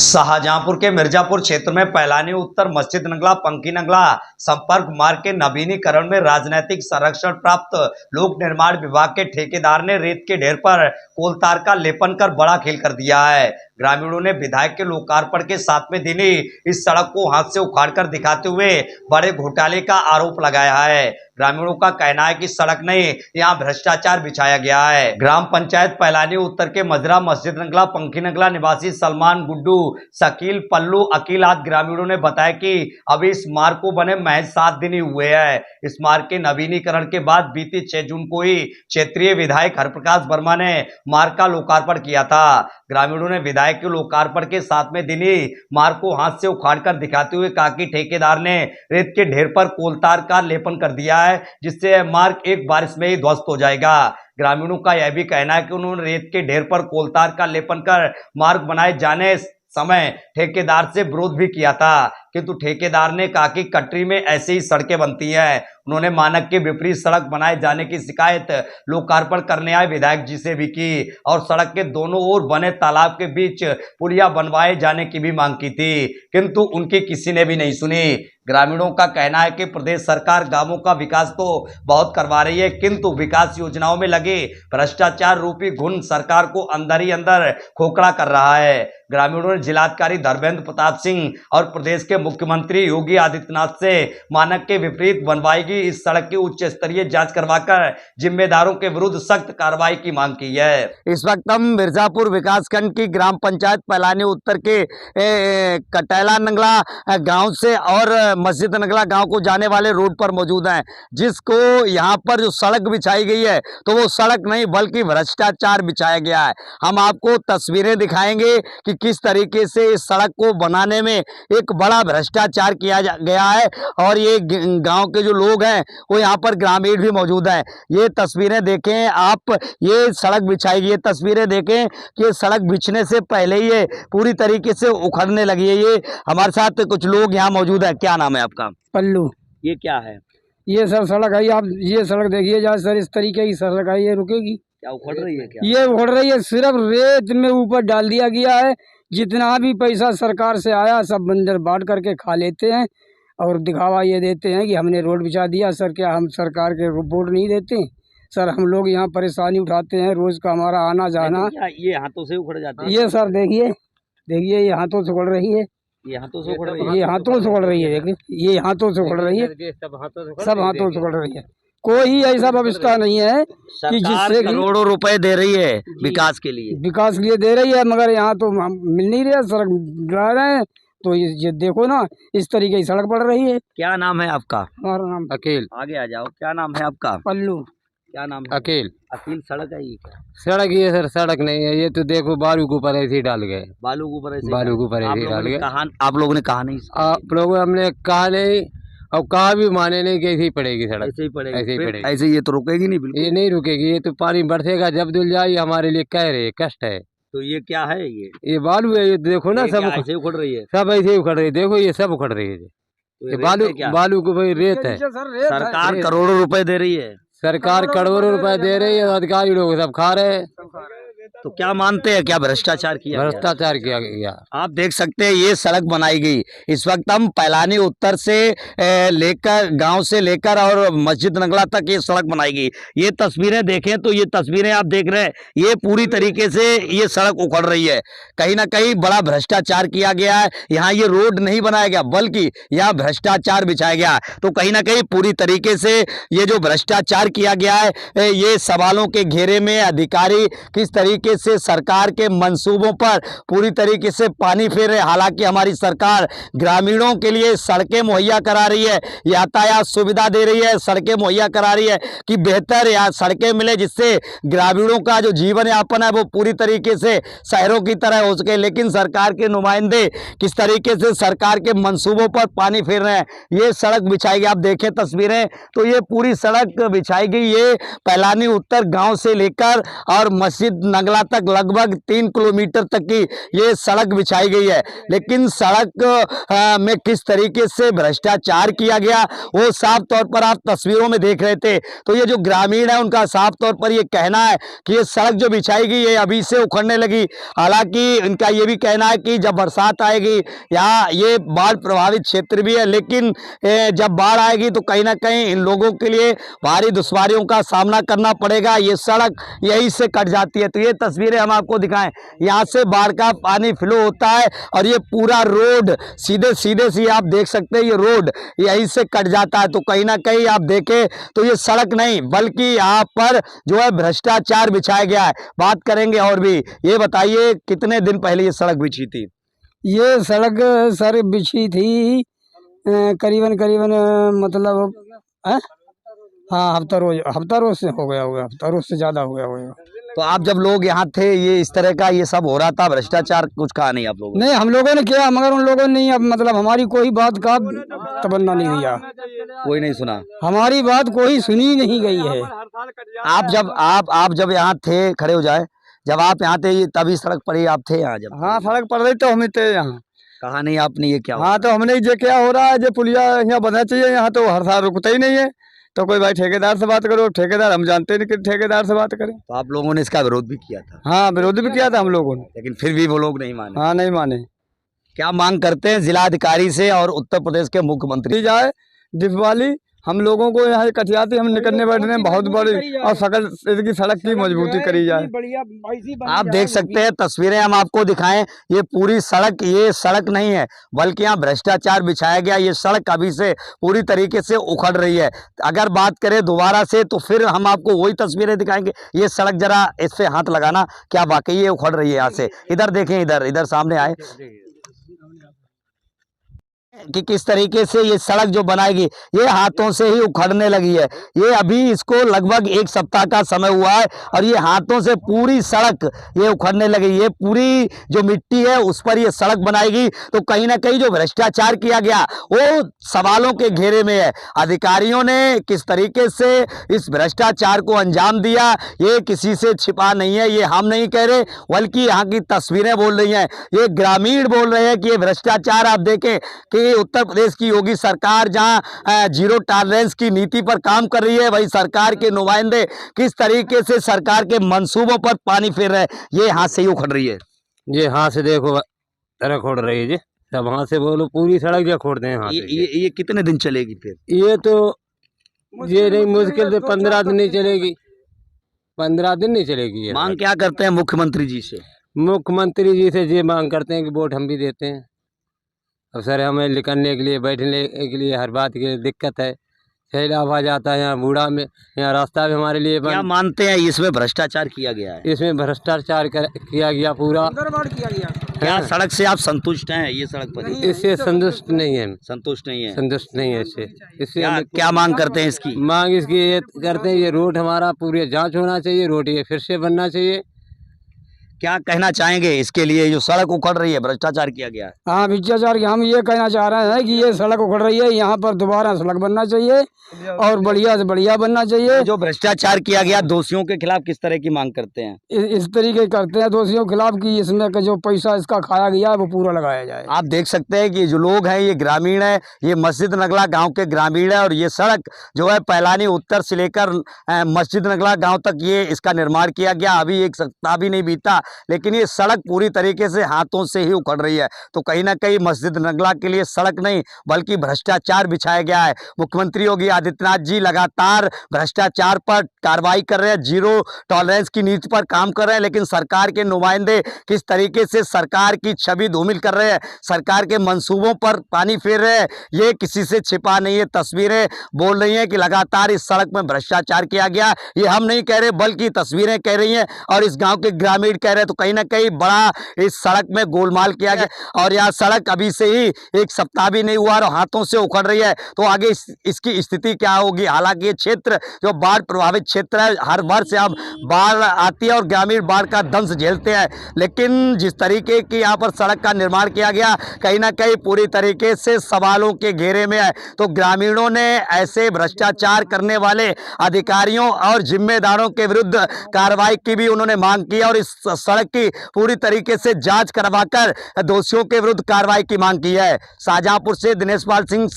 शाहजहांपुर के मिर्जापुर क्षेत्र में पैलानी उत्तर मस्जिद नंगला पंकी नंगला संपर्क मार्ग के नवीनीकरण में राजनीतिक संरक्षण प्राप्त लोक निर्माण विभाग के ठेकेदार ने रेत के ढेर पर कोलतार का लेपन कर बड़ा खेल कर दिया है। ग्रामीणों ने विधायक के लोकार्पण के 7वें दिन ही इस सड़क को हाथ से उखाड़कर दिखाते हुए बड़े घोटाले का आरोप लगाया है। ग्रामीणों का कहना है कि सड़क नहीं, यहाँ भ्रष्टाचार बिछाया गया है। ग्राम पंचायत पैलानी उत्तर के मजरा मस्जिद नंगला पंखी नंगला निवासी सलमान, गुड्डू, शकील, पल्लू, अकील आदि ग्रामीणों ने बताया कि अभी इस मार्ग को बने महज 7 दिन ही हुए हैं। इस मार्ग के नवीनीकरण के बाद बीती 6 जून को ही क्षेत्रीय विधायक हरप्रकाश वर्मा ने मार्ग का लोकार्पण किया था। ग्रामीणों ने विधायक के लोकार्पण के 7वें दिन ही मार्ग को हाथ से उखाड़कर दिखाते हुए कहा कि ठेकेदार ने रेत के ढेर पर कोलतार का लेपन कर दिया है, जिससे यह मार्ग एक बारिश में ही ध्वस्त हो जाएगा। ग्रामीणों का यह भी कहना है कि उन्होंने रेत के ढेर पर कोलतार का लेपन कर मार्ग बनाए जाने समय ठेकेदार से विरोध भी किया था, किंतु ठेकेदार ने कहा कि कटरी में ऐसे ही सड़कें बनती हैं। उन्होंने मानक के विपरीत सड़क बनाए जाने की शिकायत लोकार्पण करने आए विधायक जी से भी की और सड़क के दोनों ओर बने तालाब के बीच पुलिया बनवाए जाने की भी मांग की थी, किंतु उनकी किसी ने भी नहीं सुनी। ग्रामीणों का कहना है कि प्रदेश सरकार गांवों का विकास तो बहुत करवा रही है, किंतु विकास योजनाओं में लगे भ्रष्टाचार रूपी घुन सरकार को अंदर ही अंदर खोखला कर रहा है। ग्रामीणों ने जिलाधिकारी धर्मेंद्र प्रताप सिंह और प्रदेश के मुख्यमंत्री योगी आदित्यनाथ से मानक के विपरीत बनवाई गई इस सड़क की उच्च स्तरीय जांच करवाकर जिम्मेदारों के विरुद्ध सख्त कार्रवाई की मांग की है। इस वक्त हम मिर्जापुर विकासखंड की ग्राम पंचायत पैलानी उत्तर के कटैला नंगला गांव से और मस्जिद नंगला गांव को जाने वाले रोड पर मौजूद हैं, जिसको यहाँ पर जो सड़क बिछाई गई है तो वो सड़क नहीं बल्कि भ्रष्टाचार बिछाया गया है। हम आपको तस्वीरें दिखाएंगे कि किस तरीके से इस सड़क को बनाने में एक बड़ा भ्रष्टाचार किया गया है और ये गांव के जो लोग हैं वो यहाँ पर ग्रामीण भी मौजूद हैं। ये तस्वीरें देखें आप, ये सड़क बिछाई गई, तस्वीरें देखें कि ये सड़क बिछने से पहले ही ये पूरी तरीके से उखड़ने लगी है। ये हमारे साथ कुछ लोग यहाँ मौजूद है। क्या नाम है आपका? पल्लू। ये क्या है? ये सर सड़क है, आप ये सड़क देखिए जा सर, इस तरीके की सड़क है, ये रुकेगी क्या? उखड़ रही है क्या? ये उखड़ रही है, सिर्फ रेत में ऊपर डाल दिया गया है। जितना भी पैसा सरकार से आया सब बंदर बांट करके खा लेते हैं और दिखावा ये देते हैं कि हमने रोड बिछा दिया। सर क्या हम सरकार के रिपोर्ट नहीं देते? सर हम लोग यहाँ परेशानी उठाते हैं, रोज का हमारा आना जाना। ये हाथों से उखड़ जाता है? ये सर देखिए देखिए, ये हाथों से उखड़ रही है, ये हाथों से उखड़ रही है, ये हाथों से उखड़ रही है, देखिए ये हाथों से उखड़ रही है, सब हाथों से उखड़ रही है। कोई ऐसा व्यवस्था नहीं है कि जिससे करोड़ों रुपए दे रही है विकास के लिए दे रही है, मगर यहाँ तो मिल नहीं रहा, सड़क गिरा रहे हैं। तो ये देखो ना, इस तरीके की सड़क पड़ रही है। क्या नाम है आपका? हमारा नाम अकील। आगे आ जाओ। क्या नाम है आपका? पल्लू। क्या नाम है? अकील। अकील। सड़क है ये क्या? सड़क ये सर सड़क नहीं है, ये तो देखो बालू के ऊपर ऐसे ही डाल गए, बालू के ऊपर ऐसे बालू के ऊपर ऐसे ही डाल गए। आप लोगों ने कहा नहीं? आप लोगों हमने कहा नहीं, अब कहा भी माने नहीं कि ऐसे ही पड़ेगी सड़क, ऐसे ही पड़ेगी, ऐसे ही पड़ेगी, ऐसे ये तो रुकेगी नहीं, बिल्कुल ये नहीं रुकेगी। ये तो पानी बरसेगा जब धुल जाए, ये हमारे लिए कह रहे कष्ट है। तो ये क्या है? ये बालू है, ये देखो ना, सब ऐसे उखड़ रही है, सब ऐसे ही उखड़ रही है, देखो ये सब उखड़ रही है। ये बालू को भाई रेत है। सरकार करोड़ों रुपए दे रही है, सरकार करोड़ों रुपए दे रही है, अधिकारी लोग सब खा रहे हैं। तो क्या मानते हैं, क्या भ्रष्टाचार किया? भ्रष्टाचार किया गया। आप देख सकते हैं ये सड़क बनाई गई। इस वक्त हम पैलानी उत्तर से लेकर गांव से लेकर और मस्जिद नंगला तक ये सड़क बनाई गई। ये तस्वीरें देखें तो ये तस्वीरें आप देख रहे हैं, ये पूरी तरीके से ये सड़क उखड़ रही है। कहीं ना कहीं बड़ा भ्रष्टाचार किया गया है। यहाँ ये रोड नहीं बनाया गया बल्कि यहाँ भ्रष्टाचार बिछाया गया। तो कहीं ना कहीं पूरी तरीके से ये जो भ्रष्टाचार किया गया है, ये सवालों के घेरे में अधिकारी किस तरीके से सरकार के मंसूबों पर पूरी तरीके से पानी फेर रहे। हालांकि हमारी सरकार ग्रामीणों के लिए सड़कें मुहैया करा रही है, यातायात सुविधा दे रही है, सड़कें मुहैया करा रही है कि बेहतर या सड़कें मिले, जिससे ग्रामीणों का जो जीवन यापन है वो पूरी तरीके से शहरों की तरह हो सके। लेकिन सरकार के नुमाइंदे किस तरीके से सरकार के मंसूबों पर पानी फेर रहे हैं। ये सड़क बिछाई गई, आप देखें तस्वीरें तो ये पूरी सड़क बिछाई गई। ये पैलानी उत्तर गांव से लेकर और मस्जिद नंगला नगला तक लगभग 3 किलोमीटर तक की ये सड़क बिछाई गई है, लेकिन सड़क में किस तरीके से भ्रष्टाचार किया गया वो साफ तौर पर आप तस्वीरों में देख रहे थे। तो ये जो ग्रामीण है उनका साफ तौर पर ये कहना है कि ये सड़क जो बिछाई गई है अभी से उखड़ने लगी। हालांकि इनका ये भी कहना है कि जब बरसात आएगी, यहाँ ये बाढ़ प्रभावित क्षेत्र भी है, लेकिन जब बाढ़ आएगी तो कहीं ना कहीं इन लोगों के लिए भारी दुश्वारियों का सामना करना पड़ेगा। ये सड़क यहीं से कट जाती है। तो ये तस्वीरें हम आपको दिखाएं, यहाँ से बाढ़ का पानी फ्लो होता है और ये पूरा रोड सीधे सीधे से आप देख सकते हैं, ये रोड यहीं से कट जाता है। तो कहीं ना कहीं आप देखें तो ये सड़क नहीं बल्कि यहाँ पर जो है भ्रष्टाचार बिछाया गया है। बात करेंगे और भी। ये बताइए कितने दिन पहले ये सड़क बिछी थी? ये सड़क सर बिछी थी करीबन मतलब हाँ हफ्ता रोज से हो गया होगा, हफ्ता रोज से ज़्यादा हो गया होगा। तो आप जब लोग यहाँ थे ये इस तरह का ये सब हो रहा था, भ्रष्टाचार कुछ कहा नहीं आप लोगों ने? नहीं, हम लोगों ने किया मगर उन लोगों ने नहीं, अब मतलब हमारी कोई बात का तबन्ना नहीं दिया, कोई नहीं सुना, हमारी बात कोई सुनी नहीं गई है। आप जब यहाँ थे, खड़े हो जाए, जब आप यहाँ थे तभी सड़क पड़ी, आप थे यहाँ जब? हाँ, सड़क पड़ रही तो हम थे यहाँ। कहा नहीं आपने ये क्या? हाँ, तो हमने ये क्या हो रहा है, जो पुलिया यहाँ बनना चाहिए, यहाँ तो हर साल रुकता ही नहीं है। तो कोई भाई ठेकेदार से बात करो, ठेकेदार हम जानते नहीं कि ठेकेदार से बात करें। तो आप लोगों ने इसका विरोध भी किया था? हाँ, विरोध भी किया था हम लोगों ने, लेकिन फिर भी वो लोग नहीं माने? हाँ, नहीं माने। क्या मांग करते हैं जिलाधिकारी से और उत्तर प्रदेश के मुख्यमंत्री? जाए दिवाली हम लोगों को यहाँ कटियाती हम निकलने बैठने बहुत बड़ी और सकल इसकी सड़क की मजबूती करी जाए। आप देख सकते हैं तस्वीरें हम आपको दिखाएं, ये पूरी सड़क, ये सड़क नहीं है बल्कि यहाँ भ्रष्टाचार बिछाया गया। ये सड़क अभी से पूरी तरीके से उखड़ रही है। अगर बात करें दोबारा से तो फिर हम आपको वही तस्वीरें दिखाएंगे। ये सड़क जरा इस पे हाथ लगाना, क्या वाकई ये उखड़ रही है? यहाँ से इधर देखें, इधर सामने आए कि किस तरीके से ये सड़क जो बनाएगी ये हाथों से ही उखड़ने लगी है। ये अभी इसको लगभग 1 सप्ताह का समय हुआ है और ये हाथों से पूरी सड़क ये उखड़ने लगी। ये पूरी जो मिट्टी है उस पर ये सड़क बनाएगी। तो कहीं ना कहीं जो भ्रष्टाचार किया गया वो सवालों के घेरे में है। अधिकारियों ने किस तरीके से इस भ्रष्टाचार को अंजाम दिया ये किसी से छिपा नहीं है। ये हम नहीं कह रहे बल्कि यहाँ की तस्वीरें बोल रही हैं, ये ग्रामीण बोल रहे हैं कि ये भ्रष्टाचार। आप देखें कि उत्तर प्रदेश की योगी सरकार जहां जीरो टॉलरेंस की नीति पर काम कर रही है, वही सरकार के नुमाइंदे किस तरीके से सरकार के मंसूबों पर पानी फेर रहे हैं। ये हाथ से ही उखड़ रही है, ये हाथ से देखो सड़क उड़ रही है जी, सब हाथ से बोलो पूरी सड़क जो खोड़ दें हाथ से। ये कितने दिन चलेगी फिर? ये तो ये नहीं, मुश्किल से 15 दिन नहीं चलेगी, 15 दिन नहीं चलेगी। ये मांग क्या करते हैं मुख्यमंत्री जी से? मुख्यमंत्री जी से ये मांग करते हैं कि वोट हम भी देते हैं। अब सर हमें निकलने के लिए, बैठने के लिए, हर बात के लिए दिक्कत है। सैलाब आ जाता है यहाँ बूढ़ा में, यहाँ रास्ता भी हमारे लिए क्या मानते हैं इसमें भ्रष्टाचार किया गया है? इसमें भ्रष्टाचार किया गया पूरा। क्या सड़क से आप संतुष्ट हैं? ये सड़क पर इससे संतुष्ट नहीं है, संतुष्ट नहीं है, संतुष्ट नहीं है इससे क्या मांग करते हैं इसकी? मांग इसकी ये करते हैं, ये रोड हमारा पूरी जांच होना चाहिए, रोड ये फिर से बनना चाहिए। क्या कहना चाहेंगे इसके लिए जो सड़क उखड़ रही है, भ्रष्टाचार किया गया है? हाँ, भ्रष्टाचार की हम ये कहना चाह रहे हैं कि ये सड़क उखड़ रही है, यहाँ पर दोबारा सड़क बनना चाहिए और बढ़िया से बढ़िया बनना चाहिए। जो भ्रष्टाचार किया गया दोषियों के खिलाफ किस तरह की मांग करते हैं? इस तरीके करते हैं दोषियों के खिलाफ कि इसमें का जो पैसा इसका खाया गया है वो पूरा लगाया जाए। आप देख सकते हैं कि जो लोग हैं ये ग्रामीण है, ये मस्जिद नगला गांव के ग्रामीण है और ये सड़क जो है पैलानी उत्तर से लेकर मस्जिद नगला गांव तक ये इसका निर्माण किया गया। अभी 1 सप्ताह भी नहीं बीता लेकिन ये सड़क पूरी तरीके से हाथों से ही उखड़ रही है। तो कहीं ना कहीं मस्जिद नगला के लिए सड़क नहीं बल्कि भ्रष्टाचार बिछाया गया है। मुख्यमंत्री योगी आदित्यनाथ जी लगातार भ्रष्टाचार पर कार्रवाई कर रहे हैं, जीरो टॉलरेंस की नीति पर काम कर रहे हैं, लेकिन सरकार के नुमाइंदे किस तरीके से सरकार की छवि धूमिल कर रहे हैं, सरकार के मंसूबों पर पानी फेर रहे हैं, ये किसी से छिपा नहीं है। तस्वीरें बोल रही हैं कि लगातार इस सड़क में भ्रष्टाचार किया गया। ये हम नहीं कह रहे बल्कि तस्वीरें कह रही हैं और इस गांव के ग्रामीण कह रहे हैं। है तो कहीं ना कहीं बड़ा इस सड़क में गोलमाल किया गया और यह सड़क अभी से ही एक सप्ताह भी नहीं हुआ और हाथों से उखड़ रही है। तो आगे इसकी स्थिति क्या होगी। हालांकि ये क्षेत्र जो बाढ़ प्रभावित क्षेत्र है, हर वर्ष अब बाढ़ आती है और ग्रामीण बाढ़ का दंश झेलते हैं, लेकिन जिस तरीके की यहाँ पर सड़क का निर्माण किया गया कहीं ना कहीं पूरी तरीके से सवालों के घेरे में है। तो ग्रामीणों ने ऐसे भ्रष्टाचार करने वाले अधिकारियों और जिम्मेदारों के विरुद्ध कार्रवाई की भी उन्होंने मांग की और इस सड़क की पूरी तरीके से जांच करवाकर दोषियों के विरुद्ध कार्रवाई की मांग की है। शाहजहांपुर से दिनेश पाल सिंह,